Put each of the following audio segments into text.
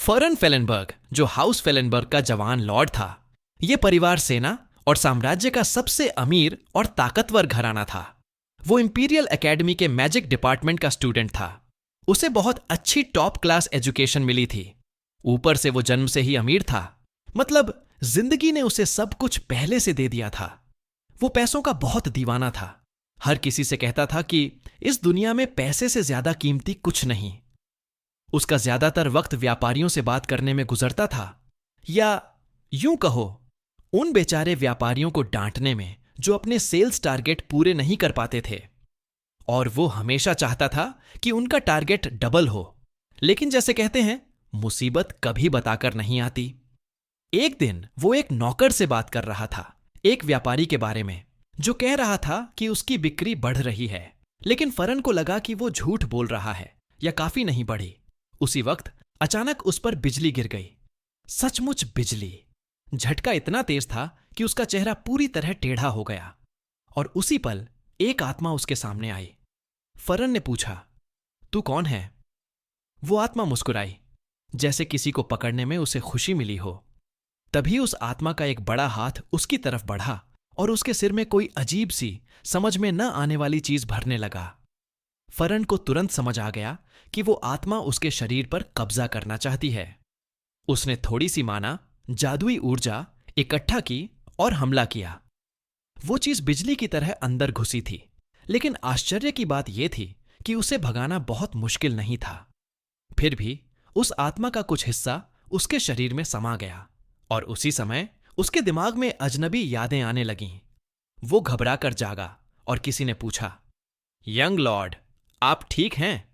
Ferran फेलेनबर्ग, जो house फेलेनबर्ग का जवान लॉर्ड था, यह परिवार सेना और साम्राज्य का सबसे अमीर और ताकतवर घराना था। वो इंपीरियल एकेडमी के मैजिक डिपार्टमेंट का स्टूडेंट था। उसे बहुत अच्छी टॉप क्लास एजुकेशन मिली थी। ऊपर से वो जन्म से ही अमीर था, मतलब जिंदगी ने उसे सब कुछ पहले से दे दिया था। वो पैसों का बहुत दीवाना था। हर किसी से कहता था कि इस दुनिया में पैसे से ज्यादा कीमती कुछ नहीं। उसका ज्यादातर वक्त व्यापारियों से बात करने में गुजरता था, या यूं कहो, उन बेचारे व्यापारियों को डांटने में जो अपने सेल्स टारगेट पूरे नहीं कर पाते थे। और वो हमेशा चाहता था कि उनका टारगेट डबल हो, लेकिन जैसे कहते हैं, मुसीबत कभी बताकर नहीं आती। एक दिन वो एक नौकर से बात कर रहा था, एक व्यापारी के बारे में, जो कह रहा था कि उसकी बिक्री बढ़ रही है, लेकिन फरन को लगा कि वो झूठ बोल रहा है या काफी नहीं बढ़ी। उसी वक्त अचानक उस पर बिजली गिर गई। सचमुच बिजली। झटका इतना तेज था कि उसका चेहरा पूरी तरह टेढ़ा हो गया, और उसी पल एक आत्मा उसके सामने आई। फरन ने पूछा, तू कौन है? वो आत्मा मुस्कुराई, जैसे किसी को पकड़ने में उसे खुशी मिली हो। तभी उस आत्मा का एक बड़ा हाथ उसकी तरफ बढ़ा और उसके सिर में कोई अजीब सी, समझ में न आने वाली चीज भरने लगा। फरन को तुरंत समझ आ गया कि वो आत्मा उसके शरीर पर कब्जा करना चाहती है। उसने थोड़ी सी माना जादुई ऊर्जा इकट्ठा की और हमला किया। वो चीज बिजली की तरह अंदर घुसी थी, लेकिन आश्चर्य की बात यह थी कि उसे भगाना बहुत मुश्किल नहीं था। फिर भी उस आत्मा का कुछ हिस्सा उसके शरीर में समा गया, और उसी समय उसके दिमाग में अजनबी यादें आने लगीं। वो घबरा कर जागा और किसी ने पूछा, यंग लॉर्ड, आप ठीक हैं?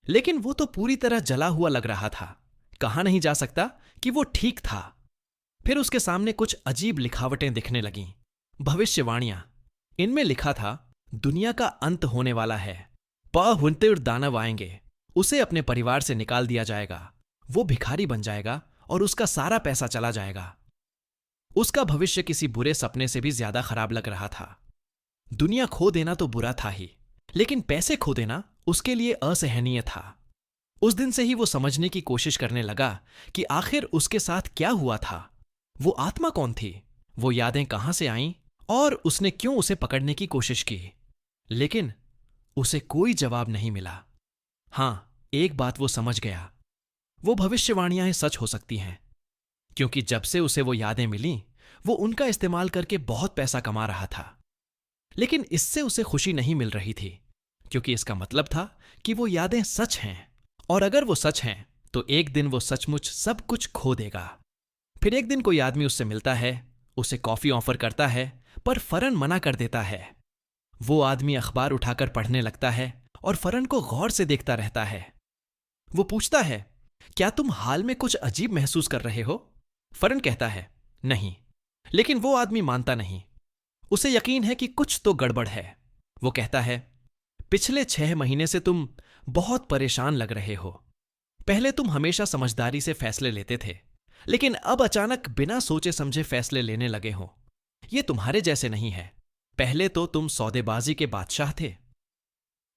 लेकिन वो तो पूरी तरह जला हुआ लग रहा था। कहा नहीं जा सकता कि वो ठीक था। फिर उसके सामने कुछ अजीब लिखावटें दिखने लगीं, भविष्यवाणियां। इनमें लिखा था, दुनिया का अंत होने वाला है, बहुंतेर दानव आएंगे, उसे अपने परिवार से निकाल दिया जाएगा, वो भिखारी बन जाएगा और उसका सारा पैसा चला जाएगा। उसका भविष्य किसी बुरे सपने से भी ज्यादा खराब लग रहा था। दुनिया खो देना तो बुरा था ही, लेकिन पैसे खो देना उसके लिए असहनीय था। उस दिन से ही वो समझने की कोशिश करने लगा कि आखिर उसके साथ क्या हुआ था। वो आत्मा कौन थी, वो यादें कहां से आईं, और उसने क्यों उसे पकड़ने की कोशिश की। लेकिन उसे कोई जवाब नहीं मिला। हां, एक बात वो समझ गया, वो भविष्यवाणियां सच हो सकती हैं, क्योंकि जब से उसे वो यादें मिलीं, वो उनका इस्तेमाल करके बहुत पैसा कमा रहा था। लेकिन इससे उसे खुशी नहीं मिल रही थी, क्योंकि इसका मतलब था कि वो यादें सच हैं, और अगर वो सच हैं तो एक दिन वो सचमुच सब कुछ खो देगा। फिर एक दिन कोई आदमी उससे मिलता है, उसे कॉफी ऑफर करता है, पर फरन मना कर देता है। वो आदमी अखबार उठाकर पढ़ने लगता है और फरन को गौर से देखता रहता है। वो पूछता है, क्या तुम हाल में कुछ अजीब महसूस कर रहे हो? फरन कहता है, नहीं। लेकिन वो आदमी मानता नहीं। उसे यकीन है कि कुछ तो गड़बड़ है। वो कहता है, पिछले 6 महीने से तुम बहुत परेशान लग रहे हो। पहले तुम हमेशा समझदारी से फैसले लेते थे, लेकिन अब अचानक बिना सोचे समझे फैसले लेने लगे हो। ये तुम्हारे जैसे नहीं है। पहले तो तुम सौदेबाजी के बादशाह थे।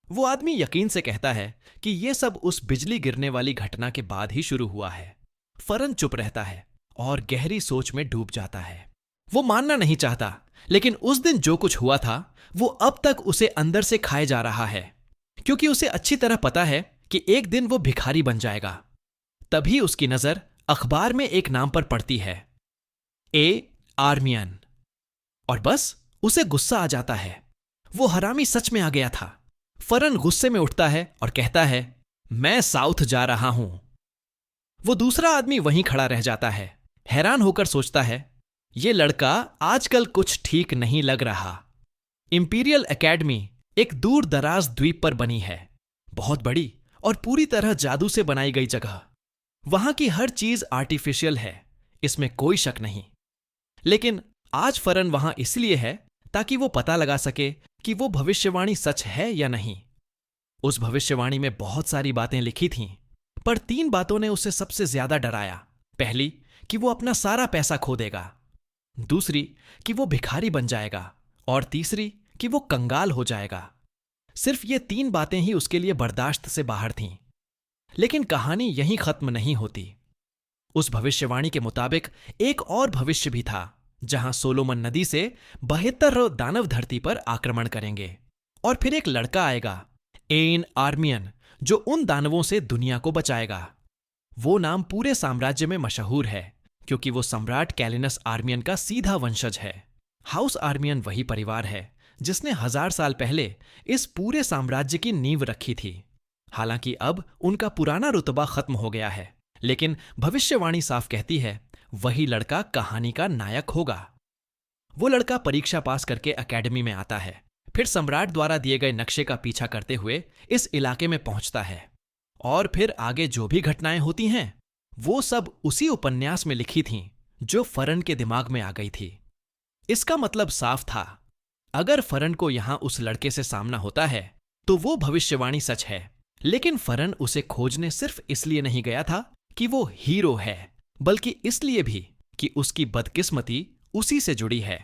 वो आदमी यकीन से कहता है कि यह सब उस बिजली गिरने वाली घटना के बाद ही शुरू हुआ है। फरन चुप रहता है और गहरी सोच में डूब जाता है। वो मानना नहीं चाहता, लेकिन उस दिन जो कुछ हुआ था वो अब तक उसे अंदर से खाए जा रहा है, क्योंकि उसे अच्छी तरह पता है कि एक दिन वो भिखारी बन जाएगा। तभी उसकी नजर अखबार में एक नाम पर पड़ती है, ए आर्मियन, और बस उसे गुस्सा आ जाता है। वो हरामी सच में आ गया था। फरन गुस्से में उठता है और कहता है, मैं साउथ जा रहा हूं। वो दूसरा आदमी वहीं खड़ा रह जाता है, हैरान होकर सोचता है, ये लड़का आजकल कुछ ठीक नहीं लग रहा। इंपीरियल एकेडमी एक दूर दराज द्वीप पर बनी है, बहुत बड़ी और पूरी तरह जादू से बनाई गई जगह। वहां की हर चीज आर्टिफिशियल है, इसमें कोई शक नहीं। लेकिन आज फरन वहां इसलिए है ताकि वो पता लगा सके कि वो भविष्यवाणी सच है या नहीं। उस भविष्यवाणी में बहुत सारी बातें लिखी थीं, पर 3 बातों ने उसे सबसे ज्यादा डराया। पहली, कि वो अपना सारा पैसा खो देगा। दूसरी, कि वो भिखारी बन जाएगा। और तीसरी, कि वो कंगाल हो जाएगा। सिर्फ ये 3 बातें ही उसके लिए बर्दाश्त से बाहर थीं। लेकिन कहानी यहीं खत्म नहीं होती। उस भविष्यवाणी के मुताबिक एक और भविष्य भी था, जहां सोलोमन नदी से 72 दानव धरती पर आक्रमण करेंगे और फिर एक लड़का आएगा, एन आर्मियन, जो उन दानवों से दुनिया को बचाएगा। वो नाम पूरे साम्राज्य में मशहूर है क्योंकि वो सम्राट कैलिनस आर्मियन का सीधा वंशज है। हाउस आर्मियन वही परिवार है जिसने 1000 साल पहले इस पूरे साम्राज्य की नींव रखी थी। हालांकि अब उनका पुराना रुतबा खत्म हो गया है, लेकिन भविष्यवाणी साफ कहती है वही लड़का कहानी का नायक होगा। वो लड़का परीक्षा पास करके एकेडमी में आता है, फिर सम्राट द्वारा दिए गए नक्शे का पीछा करते हुए इस इलाके में पहुंचता है, और फिर आगे जो भी घटनाएं होती हैं वो सब उसी उपन्यास में लिखी थीं जो फरन के दिमाग में आ गई थी। इसका मतलब साफ था, अगर फरन को यहां उस लड़के से सामना होता है तो वो भविष्यवाणी सच है। लेकिन फरन उसे खोजने सिर्फ इसलिए नहीं गया था कि वो हीरो है, बल्कि इसलिए भी कि उसकी बदकिस्मती उसी से जुड़ी है,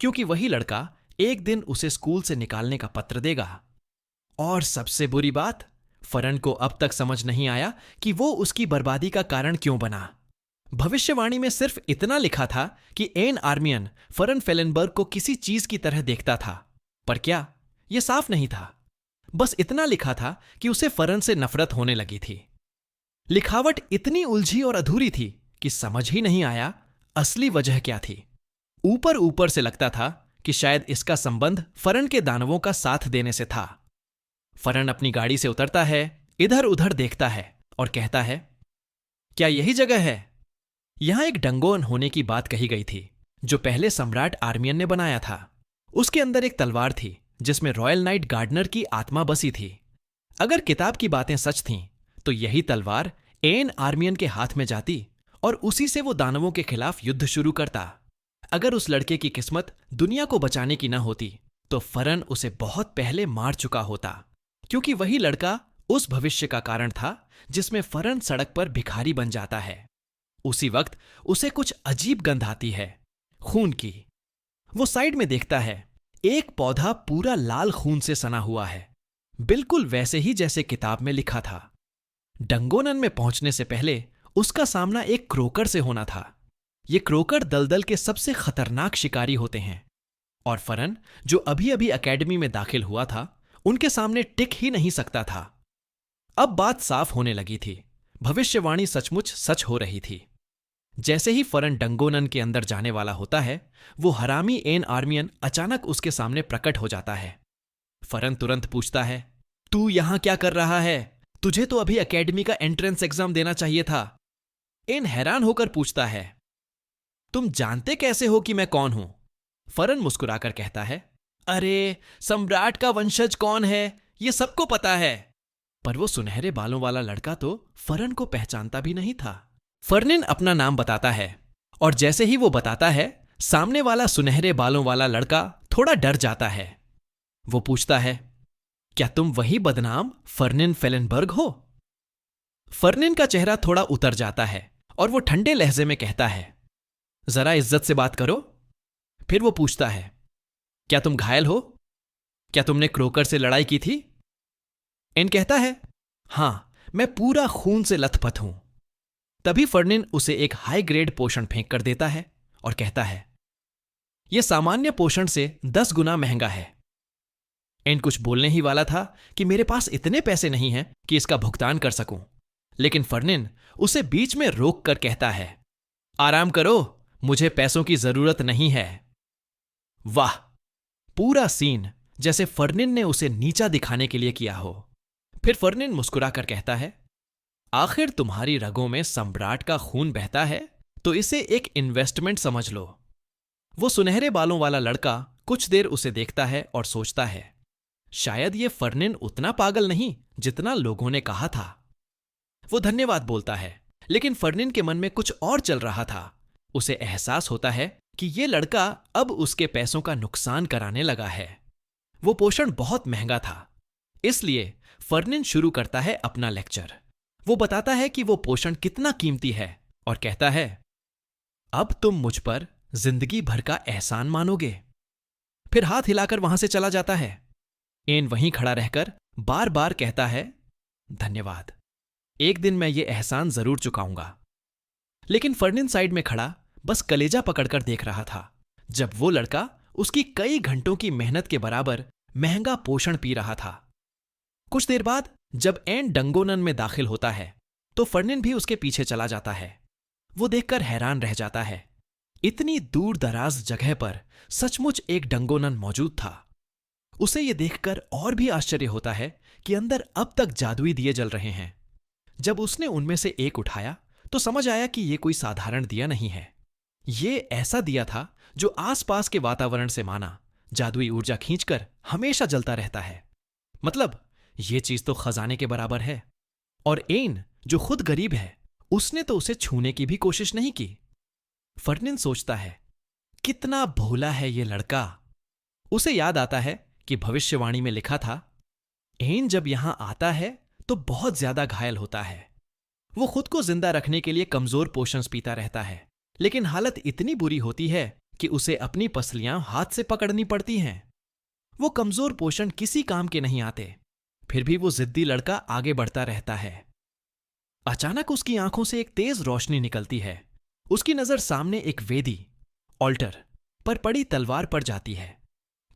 क्योंकि वही लड़का एक दिन उसे स्कूल से निकालने का पत्र देगा। और सबसे बुरी बात, फरन को अब तक समझ नहीं आया कि वो उसकी बर्बादी का कारण क्यों बना। भविष्यवाणी में सिर्फ इतना लिखा था कि एन आर्मियन फरन फेलेनबर्ग को किसी चीज की तरह देखता था, पर क्या यह साफ नहीं था। बस इतना लिखा था कि उसे फरन से नफरत होने लगी थी। लिखावट इतनी उलझी और अधूरी थी कि समझ ही नहीं आया असली वजह क्या थी। ऊपर ऊपर से लगता था कि शायद इसका संबंध फरन के दानवों का साथ देने से था। फरन अपनी गाड़ी से उतरता है, इधर उधर देखता है और कहता है, क्या यही जगह है? यहां एक डंगोन होने की बात कही गई थी जो पहले सम्राट आर्मियन ने बनाया था। उसके अंदर एक तलवार थी जिसमें रॉयल नाइट गार्डनर की आत्मा बसी थी। अगर किताब की बातें सच थीं तो यही तलवार एन आर्मियन के हाथ में जाती और उसी से वो दानवों के खिलाफ युद्ध शुरू करता। अगर उस लड़के की किस्मत दुनिया को बचाने की न होती तो फरन उसे बहुत पहले मार चुका होता, क्योंकि वही लड़का उस भविष्य का कारण था जिसमें फरन सड़क पर भिखारी बन जाता है। उसी वक्त उसे कुछ अजीब गंध आती है, खून की। वो साइड में देखता है, एक पौधा पूरा लाल खून से सना हुआ है, बिल्कुल वैसे ही जैसे किताब में लिखा था। डंगोनन में पहुंचने से पहले उसका सामना एक क्रोकर से होना था। ये क्रोकर दलदल के सबसे खतरनाक शिकारी होते हैं, और फरन जो अभी अभी एकेडमी में दाखिल हुआ था उनके सामने टिक ही नहीं सकता था। अब बात साफ होने लगी थी, भविष्यवाणी सचमुच सच हो रही थी। जैसे ही फरन डंगोनन के अंदर जाने वाला होता है, वो हरामी एन आर्मियन अचानक उसके सामने प्रकट हो जाता है। फरन तुरंत पूछता है, तू यहां क्या कर रहा है? तुझे तो अभी एकेडमी का एंट्रेंस एग्जाम देना चाहिए था। एन हैरान होकर पूछता है, तुम जानते कैसे हो कि मैं कौन हूं? फरन मुस्कुराकर कहता है, अरे सम्राट का वंशज कौन है ये सबको पता है। पर वो सुनहरे बालों वाला लड़का तो फरन को पहचानता भी नहीं था। फरनिन अपना नाम बताता है, और जैसे ही वो बताता है, सामने वाला सुनहरे बालों वाला लड़का थोड़ा डर जाता है। वो पूछता है, क्या तुम वही बदनाम फरनिन फेलेनबर्ग हो? फरनिन का चेहरा थोड़ा उतर जाता है और वो ठंडे लहजे में कहता है, जरा इज्जत से बात करो। फिर वो पूछता है, क्या तुम घायल हो? क्या तुमने क्रोकर से लड़ाई की थी? एन कहता है, हां, मैं पूरा खून से लथपथ हूं। तभी फरनिन उसे एक हाई ग्रेड पोषण फेंक कर देता है और कहता है, यह सामान्य पोषण से 10 गुना महंगा है। एन कुछ बोलने ही वाला था कि मेरे पास इतने पैसे नहीं हैं कि इसका भुगतान कर सकूं, लेकिन फरनिन उसे बीच में रोक कर कहता है, आराम करो, मुझे पैसों की जरूरत नहीं है। वाह, पूरा सीन जैसे फरनिन ने उसे नीचा दिखाने के लिए किया हो। फिर फरनिन मुस्कुराकर कहता है, आखिर तुम्हारी रगों में सम्राट का खून बहता है तो इसे एक इन्वेस्टमेंट समझ लो। वो सुनहरे बालों वाला लड़का कुछ देर उसे देखता है और सोचता है, शायद ये फरनिन उतना पागल नहीं जितना लोगों ने कहा था। वो धन्यवाद बोलता है, लेकिन फरनिन के मन में कुछ और चल रहा था। उसे एहसास होता है कि ये लड़का अब उसके पैसों का नुकसान कराने लगा है। वो पोषण बहुत महंगा था, इसलिए फरनिन शुरू करता है अपना लेक्चर। वो बताता है कि वो पोषण कितना कीमती है और कहता है, अब तुम मुझ पर जिंदगी भर का एहसान मानोगे। फिर हाथ हिलाकर वहां से चला जाता है। एन वहीं खड़ा रहकर बार बार कहता है, धन्यवाद, एक दिन मैं ये एहसान जरूर चुकाऊंगा। लेकिन फर्निन साइड में खड़ा बस कलेजा पकड़कर देख रहा था जब वो लड़का उसकी कई घंटों की मेहनत के बराबर महंगा पोषण पी रहा था। कुछ देर बाद जब एन डंगोनन में दाखिल होता है तो फर्निन भी उसके पीछे चला जाता है। वो देखकर हैरान रह जाता है, इतनी दूर दराज जगह पर सचमुच एक डंगोनन मौजूद था। उसे ये देखकर और भी आश्चर्य होता है कि अंदर अब तक जादुई दिए जल रहे हैं। जब उसने उनमें से एक उठाया तो समझ आया कि ये कोई साधारण दिया नहीं है। ये ऐसा दिया था जो आसपास के वातावरण से माना जादुई ऊर्जा खींचकर हमेशा जलता रहता है। मतलब ये चीज तो खजाने के बराबर है। और एन जो खुद गरीब है, उसने तो उसे छूने की भी कोशिश नहीं की। फर्निन सोचता है, कितना भोला है ये लड़का। उसे याद आता है कि भविष्यवाणी में लिखा था, एन जब यहां आता है तो बहुत ज्यादा घायल होता है। वो खुद को जिंदा रखने के लिए कमजोर पोशंस पीता रहता है, लेकिन हालत इतनी बुरी होती है कि उसे अपनी पसलियां हाथ से पकड़नी पड़ती हैं। वो कमजोर पोषण किसी काम के नहीं आते, फिर भी वो जिद्दी लड़का आगे बढ़ता रहता है। अचानक उसकी आंखों से एक तेज रोशनी निकलती है। उसकी नजर सामने एक वेदी ऑल्टर पर पड़ी तलवार पर जाती है।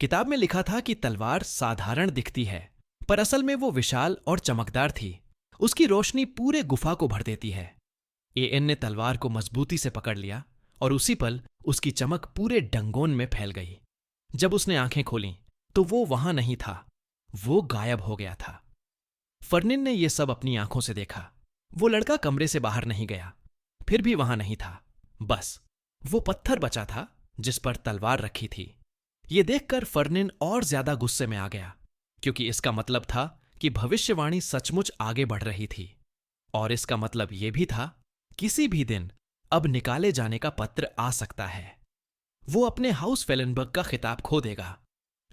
किताब में लिखा था कि तलवार साधारण दिखती है, पर असल में वो विशाल और चमकदार थी। उसकी रोशनी पूरे गुफा को भर देती है। एएन ने तलवार को मजबूती से पकड़ लिया और उसी पल उसकी चमक पूरे डंगोन में फैल गई। जब उसने आंखें खोलीं तो वो वहां नहीं था, वो गायब हो गया था। फर्निन ने यह सब अपनी आंखों से देखा। वो लड़का कमरे से बाहर नहीं गया, फिर भी वहां नहीं था। बस वो पत्थर बचा था जिस पर तलवार रखी थी। ये देखकर फर्निन और ज्यादा गुस्से में आ गया, क्योंकि इसका मतलब था कि भविष्यवाणी सचमुच आगे बढ़ रही थी। और इसका मतलब यह भी था, किसी भी दिन अब निकाले जाने का पत्र आ सकता है। वो अपने हाउस फेलनबर्ग का खिताब खो देगा।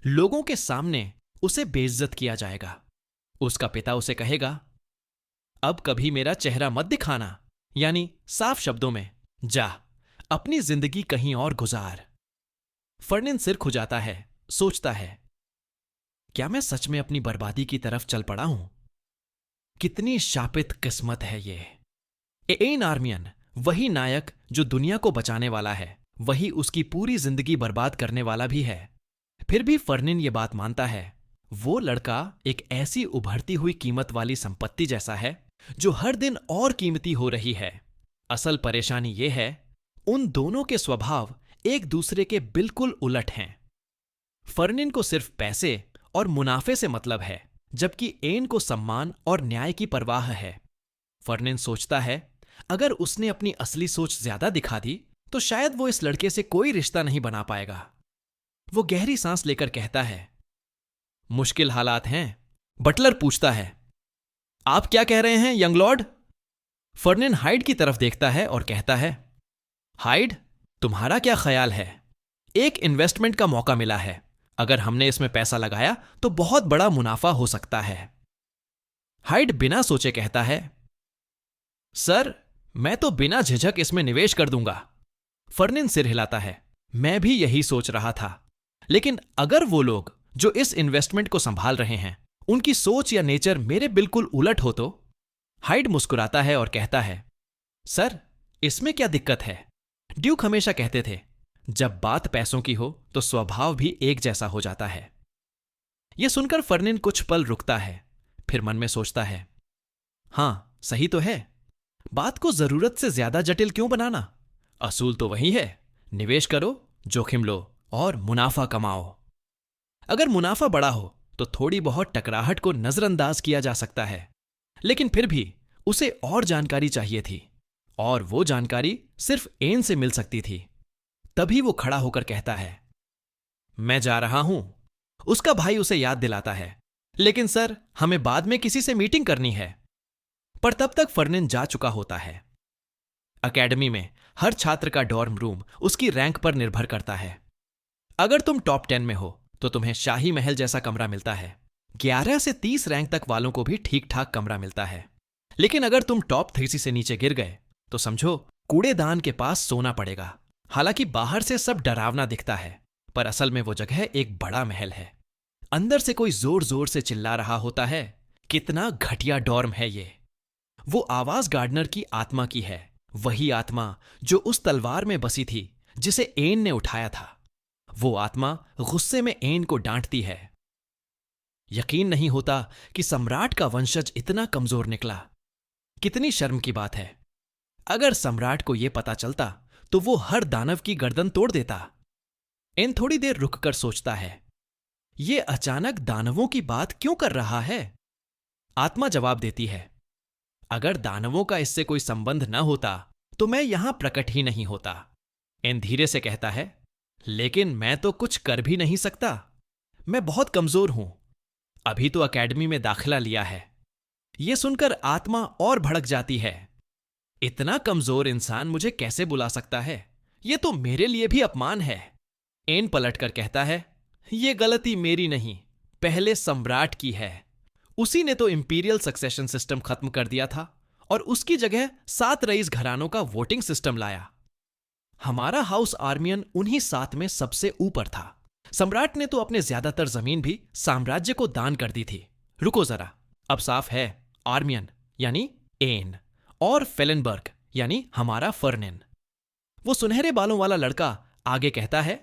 लोगों के सामने उसे बेइज्जत किया जाएगा। उसका पिता उसे कहेगा, अब कभी मेरा चेहरा मत दिखाना, यानी साफ शब्दों में, जा अपनी जिंदगी कहीं और गुजार। फर्निन सिर खुजाता है, सोचता है, क्या मैं सच में अपनी बर्बादी की तरफ चल पड़ा हूं? कितनी शापित किस्मत है ये। एन आर्मियन, वही नायक जो दुनिया को बचाने वाला है, वही उसकी पूरी जिंदगी बर्बाद करने वाला भी है। फिर भी फर्निन ये बात मानता है, वो लड़का एक ऐसी उभरती हुई कीमत वाली संपत्ति जैसा है जो हर दिन और कीमती हो रही है। असल परेशानी ये है, उन दोनों के स्वभाव एक दूसरे के बिल्कुल उलट हैं। फर्निन को सिर्फ पैसे और मुनाफे से मतलब है, जबकि एन को सम्मान और न्याय की परवाह है। फर्निन सोचता है, अगर उसने अपनी असली सोच ज्यादा दिखा दी तो शायद वो इस लड़के से कोई रिश्ता नहीं बना पाएगा। वो गहरी सांस लेकर कहता है, मुश्किल हालात हैं। बटलर पूछता है, आप क्या कह रहे हैं यंग लॉर्ड? फर्निन हाइड की तरफ देखता है और कहता है, हाइड, तुम्हारा क्या ख्याल है? एक इन्वेस्टमेंट का मौका मिला है। अगर हमने इसमें पैसा लगाया तो बहुत बड़ा मुनाफा हो सकता है। हाइड बिना सोचे कहता है, सर, मैं तो बिना झिझक इसमें निवेश कर दूंगा। फर्निन सिर हिलाता है, मैं भी यही सोच रहा था, लेकिन अगर वो लोग जो इस इन्वेस्टमेंट को संभाल रहे हैं, उनकी सोच या नेचर मेरे बिल्कुल उलट हो तो? हाइड मुस्कुराता है और कहता है, सर, इसमें क्या दिक्कत है? ड्यूक हमेशा कहते थे, जब बात पैसों की हो तो स्वभाव भी एक जैसा हो जाता है। यह सुनकर फर्निन कुछ पल रुकता है, फिर मन में सोचता है, हां, सही तो है। बात को जरूरत से ज्यादा जटिल क्यों बनाना? असूल तो वही है, निवेश करो, जोखिम लो और मुनाफा कमाओ। अगर मुनाफा बड़ा हो तो थोड़ी बहुत टकराहट को नजरअंदाज किया जा सकता है, लेकिन फिर भी उसे और जानकारी चाहिए थी, और वो जानकारी सिर्फ एन से मिल सकती थी। तभी वो खड़ा होकर कहता है, मैं जा रहा हूं। उसका भाई उसे याद दिलाता है, लेकिन सर, हमें बाद में किसी से मीटिंग करनी है। पर तब तक फर्निन जा चुका होता है। अकेडमी में हर छात्र का डॉर्म रूम उसकी रैंक पर निर्भर करता है। अगर तुम टॉप 10 में हो तो तुम्हें शाही महल जैसा कमरा मिलता है। 11 से 30 रैंक तक वालों को भी ठीक ठाक कमरा मिलता है। लेकिन अगर तुम टॉप 30 से नीचे गिर गए तो समझो कूड़ेदान के पास सोना पड़ेगा। हालांकि बाहर से सब डरावना दिखता है, पर असल में वो जगह एक बड़ा महल है। अंदर से कोई जोर जोर से चिल्ला रहा होता है, कितना घटिया डॉर्म है ये। वो आवाज गार्डनर की आत्मा की है, वही आत्मा जो उस तलवार में बसी थी जिसे एन ने उठाया था, वो आत्मा गुस्से में एन को डांटती है। यकीन नहीं होता कि सम्राट का वंशज इतना कमजोर निकला। कितनी शर्म की बात है। अगर सम्राट को यह पता चलता तो वो हर दानव की गर्दन तोड़ देता। एन थोड़ी देर रुककर सोचता है, ये अचानक दानवों की बात क्यों कर रहा है? आत्मा जवाब देती है, अगर दानवों का इससे कोई संबंध न होता तो मैं यहां प्रकट ही नहीं होता। एन धीरे से कहता है, लेकिन मैं तो कुछ कर भी नहीं सकता। मैं बहुत कमजोर हूं। अभी तो एकेडमी में दाखिला लिया है। यह सुनकर आत्मा और भड़क जाती है। इतना कमजोर इंसान मुझे कैसे बुला सकता है? यह तो मेरे लिए भी अपमान है। एन पलटकर कहता है, यह गलती मेरी नहीं, पहले सम्राट की है। उसी ने तो इंपीरियल सक्सेशन सिस्टम खत्म कर दिया था और उसकी जगह 7 रईस घरानों का वोटिंग सिस्टम लाया। हमारा हाउस आर्मियन उन्हीं 7 में सबसे ऊपर था। सम्राट ने तो अपने ज्यादातर जमीन भी साम्राज्य को दान कर दी थी। रुको जरा, अब साफ है, आर्मियन यानी एन और फेलेनबर्ग यानी हमारा फर्निन। वो सुनहरे बालों वाला लड़का आगे कहता है,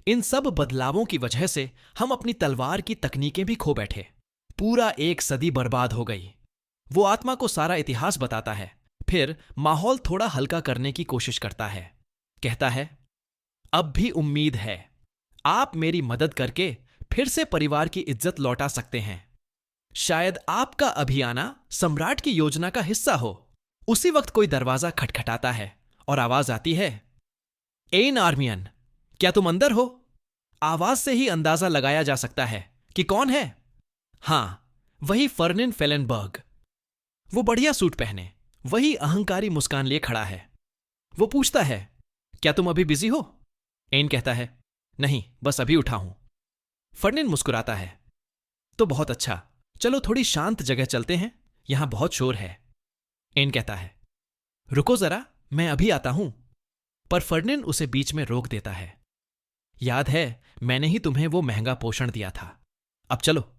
इन सब बदलावों की वजह से हम अपनी तलवार की तकनीकें भी खो बैठे। पूरा 1 सदी बर्बाद हो गई। वो आत्मा को सारा इतिहास बताता है, फिर माहौल थोड़ा हल्का करने की कोशिश करता है। कहता है, अब भी उम्मीद है। आप मेरी मदद करके फिर से परिवार की इज्जत लौटा सकते हैं। शायद आपका अभी आना सम्राट की योजना का हिस्सा हो। उसी वक्त कोई दरवाजा खटखटाता है और आवाज आती है, एन आर्मियन, क्या तुम अंदर हो? आवाज से ही अंदाजा लगाया जा सकता है कि कौन है। हां, वही फर्निन फेलेनबर्ग। वो बढ़िया सूट पहने, वही अहंकारी मुस्कान लिए खड़ा है। वो पूछता है, क्या तुम अभी बिजी हो? एन कहता है, नहीं, बस अभी उठा हूं। फर्निन मुस्कुराता है, तो बहुत अच्छा, चलो थोड़ी शांत जगह चलते हैं, यहां बहुत शोर है। एन कहता है, रुको जरा, मैं अभी आता हूं। पर फर्निन उसे बीच में रोक देता है। याद है, मैंने ही तुम्हें वो महंगा पोषण दिया था, अब चलो।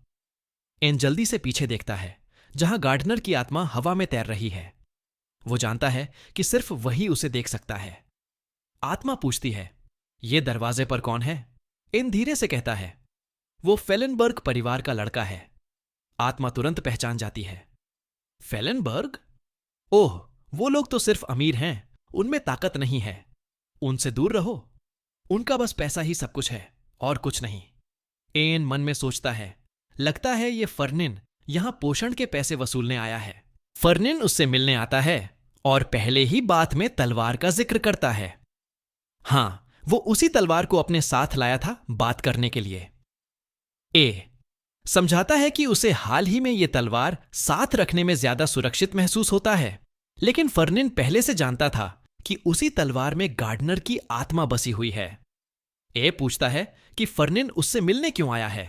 एन जल्दी से पीछे देखता है, जहां गार्डनर की आत्मा हवा में तैर रही है। वो जानता है कि सिर्फ वही उसे देख सकता है। आत्मा पूछती है, ये दरवाजे पर कौन है? एन धीरे से कहता है, वो फेलेनबर्ग परिवार का लड़का है। आत्मा तुरंत पहचान जाती है। फेलेनबर्ग? ओह, वो लोग तो सिर्फ अमीर हैं, उनमें ताकत नहीं है। उनसे दूर रहो। उनका बस पैसा ही सब कुछ है और कुछ नहीं। एन मन में सोचता है, लगता है ये फर्निन यहां पोषण के पैसे वसूलने आया है। फर्निन उससे मिलने आता है और पहले ही बात में तलवार का जिक्र करता है। हां, वो उसी तलवार को अपने साथ लाया था बात करने के लिए। ए समझाता है कि उसे हाल ही में यह तलवार साथ रखने में ज्यादा सुरक्षित महसूस होता है, लेकिन फर्निन पहले से जानता था कि उसी तलवार में गार्डनर की आत्मा बसी हुई है। ए पूछता है कि फर्निन उससे मिलने क्यों आया है।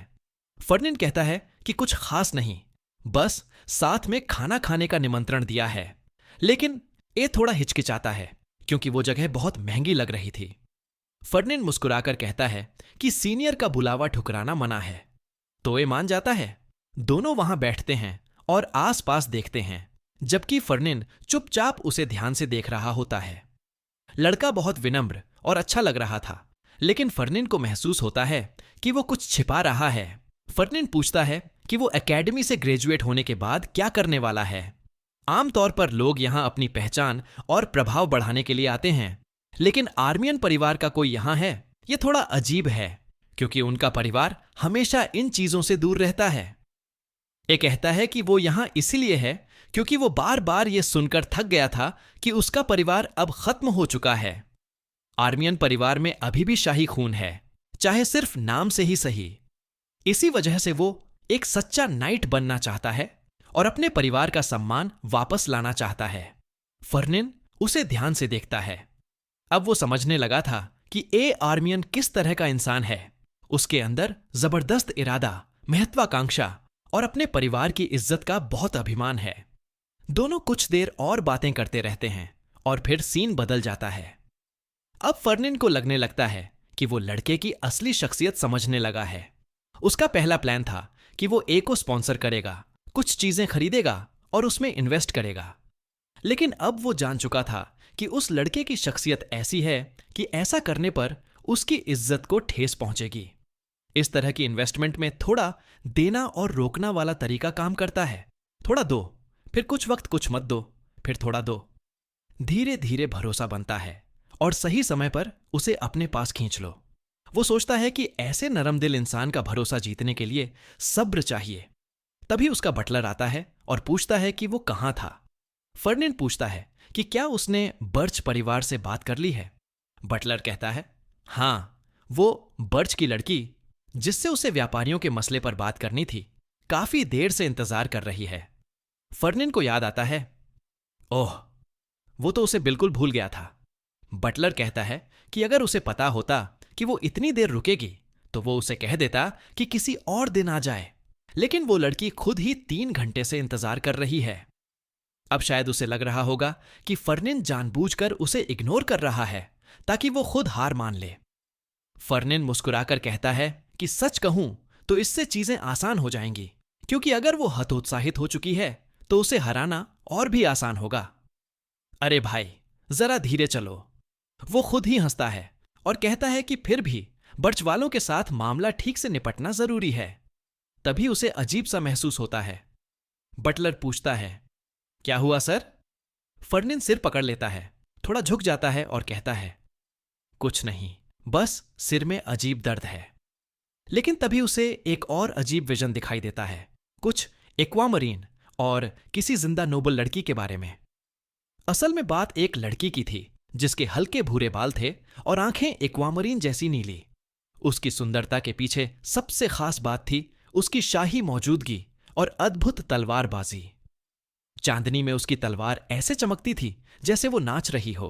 फर्निन कहता है कि कुछ खास नहीं, बस साथ में खाना खाने का निमंत्रण दिया है। लेकिन ए थोड़ा हिचकिचाता है क्योंकि वो जगह बहुत महंगी लग रही थी। फर्निन मुस्कुराकर कहता है कि सीनियर का बुलावा ठुकराना मना है, तो ए मान जाता है। दोनों वहां बैठते हैं और आसपास देखते हैं, जबकि फर्निन चुपचाप उसे ध्यान से देख रहा होता है। लड़का बहुत विनम्र और अच्छा लग रहा था, लेकिन फर्निन को महसूस होता है कि वो कुछ छिपा रहा है। फर्निन पूछता है कि वो एकेडमी से ग्रेजुएट होने के बाद क्या करने वाला है। आमतौर पर लोग यहां अपनी पहचान और प्रभाव बढ़ाने के लिए आते हैं, लेकिन आर्मियन परिवार का कोई यहां है, ये थोड़ा अजीब है क्योंकि उनका परिवार हमेशा इन चीजों से दूर रहता है। ये कहता है कि वो यहां इसीलिए है क्योंकि वो बार बार ये सुनकर थक गया था कि उसका परिवार अब खत्म हो चुका है। आर्मियन परिवार में अभी भी शाही खून है, चाहे सिर्फ नाम से ही सही। इसी वजह से वो एक सच्चा नाइट बनना चाहता है और अपने परिवार का सम्मान वापस लाना चाहता है। फर्निन उसे ध्यान से देखता है। अब वो समझने लगा था कि ए आर्मियन किस तरह का इंसान है। उसके अंदर जबरदस्त इरादा, महत्वाकांक्षा और अपने परिवार की इज्जत का बहुत अभिमान है। दोनों कुछ देर और बातें करते रहते हैं और फिर सीन बदल जाता है। अब फर्निन को लगने लगता है कि वो लड़के की असली शख्सियत समझने लगा है। उसका पहला प्लान था कि वो ए को स्पॉन्सर करेगा, कुछ चीजें खरीदेगा और उसमें इन्वेस्ट करेगा। लेकिन अब वो जान चुका था कि उस लड़के की शख्सियत ऐसी है कि ऐसा करने पर उसकी इज्जत को ठेस पहुंचेगी। इस तरह की इन्वेस्टमेंट में थोड़ा देना और रोकना वाला तरीका काम करता है। थोड़ा दो, फिर कुछ वक्त कुछ मत दो, फिर थोड़ा दो। धीरे धीरे भरोसा बनता है और सही समय पर उसे अपने पास खींच लो। वो सोचता है कि ऐसे नरम दिल इंसान का भरोसा जीतने के लिए सब्र चाहिए। तभी उसका बटलर आता है और पूछता है कि वो कहाँ था। फर्निंड पूछता है कि क्या उसने बर्च परिवार से बात कर ली है। बटलर कहता है, हाँ, वो बर्च की लड़की जिससे उसे व्यापारियों के मसले पर बात करनी थी, काफी देर से इंतजार कर रही है। फर्निंड को याद आता है, ओह, वो तो उसे बिल्कुल भूल गया था। बटलर कहता है कि अगर उसे पता होता कि वो इतनी देर रुकेगी तो वो उसे कह देता कि किसी और दिन आ जाए, लेकिन वो लड़की खुद ही 3 घंटे से इंतजार कर रही है। अब शायद उसे लग रहा होगा कि फर्निंड जानबूझकर उसे इग्नोर कर रहा है ताकि वो खुद हार मान ले। फर्निंड मुस्कुराकर कहता है कि सच कहूं तो इससे चीजें आसान हो जाएंगी, क्योंकि अगर वो हतोत्साहित हो चुकी है तो उसे हराना और भी आसान होगा। अरे भाई, जरा धीरे चलो। वो खुद ही हंसता है और कहता है कि फिर भी बर्च वालों के साथ मामला ठीक से निपटना जरूरी है। तभी उसे अजीब सा महसूस होता है। बटलर पूछता है, क्या हुआ सर? फर्निंड सिर पकड़ लेता है, थोड़ा झुक जाता है और कहता है, कुछ नहीं, बस सिर में अजीब दर्द है। लेकिन तभी उसे एक और अजीब विजन दिखाई देता है, कुछ एक्वामरीन और किसी जिंदा नोबल लड़की के बारे में। असल में बात एक लड़की की थी जिसके हल्के भूरे बाल थे और आंखें एक्वामरीन जैसी नीली। उसकी सुंदरता के पीछे सबसे खास बात थी उसकी शाही मौजूदगी और अद्भुत तलवारबाजी। चांदनी में उसकी तलवार ऐसे चमकती थी जैसे वो नाच रही हो।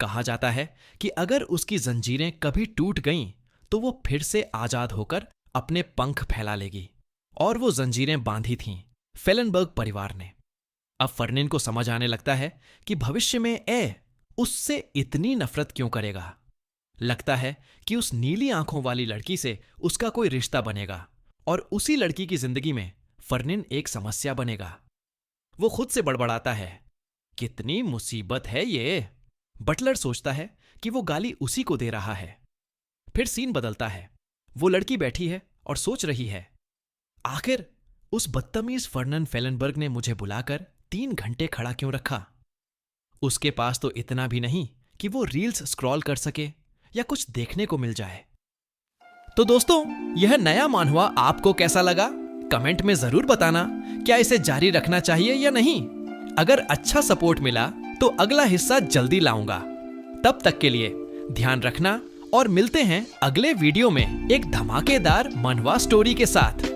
कहा जाता है कि अगर उसकी जंजीरें कभी टूट गईं तो वो फिर से आजाद होकर अपने पंख फैला लेगी, और वो जंजीरें बांधी थीं फेलनबर्ग परिवार ने। अब फर्निंड को समझ आने लगता है कि भविष्य में उससे इतनी नफरत क्यों करेगा। लगता है कि उस नीली आंखों वाली लड़की से उसका कोई रिश्ता बनेगा और उसी लड़की की जिंदगी में फर्निंड एक समस्या बनेगा। वो खुद से बड़बड़ाता है, कितनी मुसीबत है ये। बटलर सोचता है कि वो गाली उसी को दे रहा है। फिर सीन बदलता है। वो लड़की बैठी है और सोच रही है, आखिर उस बदतमीज फर्नन फेलनबर्ग ने मुझे बुलाकर 3 घंटे खड़ा क्यों रखा। उसके पास तो इतना भी नहीं कि वो रील्स स्क्रॉल कर सके या कुछ देखने को मिल जाए। तो दोस्तों, यह नया मानहुआ आपको कैसा लगा? कमेंट में जरूर बताना। क्या इसे जारी रखना चाहिए या नहीं? अगर अच्छा सपोर्ट मिला तो अगला हिस्सा जल्दी लाऊंगा। तब तक के लिए ध्यान रखना और मिलते हैं अगले वीडियो में एक धमाकेदार मानहुआ स्टोरी के साथ।